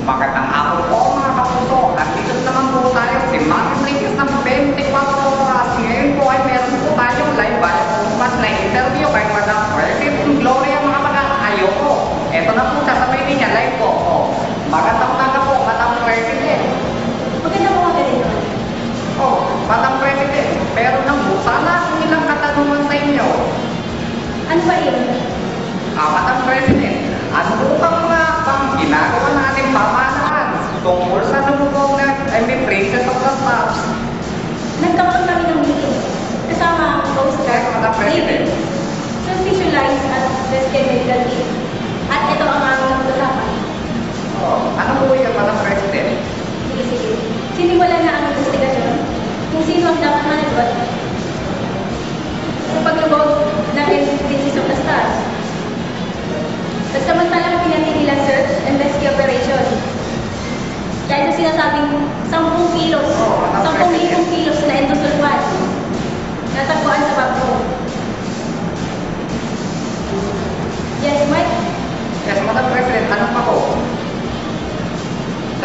Magandang hapon po mga kapuso. Nandito naman po tayo si Mami Blinks ng 24 oras. Ngayon po ay meron po tayong live mas na interview kay Madam President Gloria mga pag-aayo po. Ito na po sasabihin niya live po. Magandang umaga po Madam President. Magandang umaga din naman. Madam President, pero nang sana akong ilang katanungan sa inyo. Ano ba yun? Madam President, ano po bang mga ginagawa natin pamahalaan tungkol sa lumubog na Princess of the Stars? Nagkaroon kami ng meeting kasama ang Coast Guard, Madam President. to visualize at rescue medical aid. At ito ang aming napag-usapan. Ano po yun, Madam President? Sige. Sinimulan na ang investigasyon kung sino ang dapat managot sa paglubog ng Princess of the Stars. Samantalang pinatili lang search and rescue operation. Dahil sa sinasabing 10 kilos, 10,000 kilos na endosulfan natagpuan sa bagyo. Yes, Mike? Yes, Madam President, ano pa po?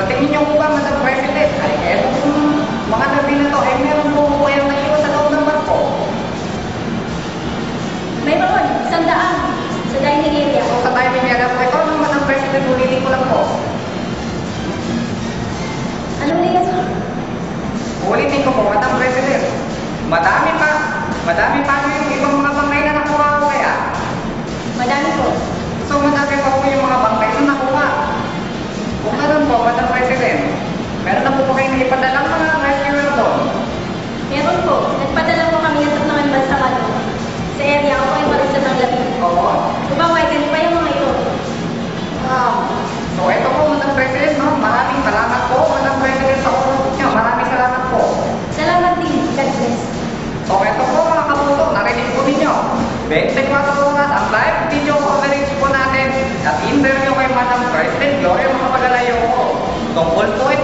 Sa tingin niyo po ba, Madam President, ay etong mga nabi na to, ay meron po po yung naiwan sa loob ng barko? Mayroon, 100 sa dining area. Sa timing niya po, ito ng Madam President, ulitin ko lang po. Ano ulit yan? Ulitin ko po, Madam President. Madami pa yung ibang mga bangkay na nakuha ko kaya. Madami po. So madami pa po yung mga bangkay na nakuha. Kung ganun po, Madam President, meron na po kayo na ipadalang mga rescuer doon. Meron po. Nagpadala po kami ng tatlong bansa sa area ako ay marisad ng labi. Oo. Ubawagan pa yung mga ito. So ito po, Madam President, no? Maraming salamat po, Madam President, sa oras niyo. Maraming salamat po. Salamat din. God bless. So ito po mga kapuso, narinig po ninyo. 24 oras ang live video coverage po natin at interview kay Madam President Gloria Macapagal-Arroyo po. Tungkol po ito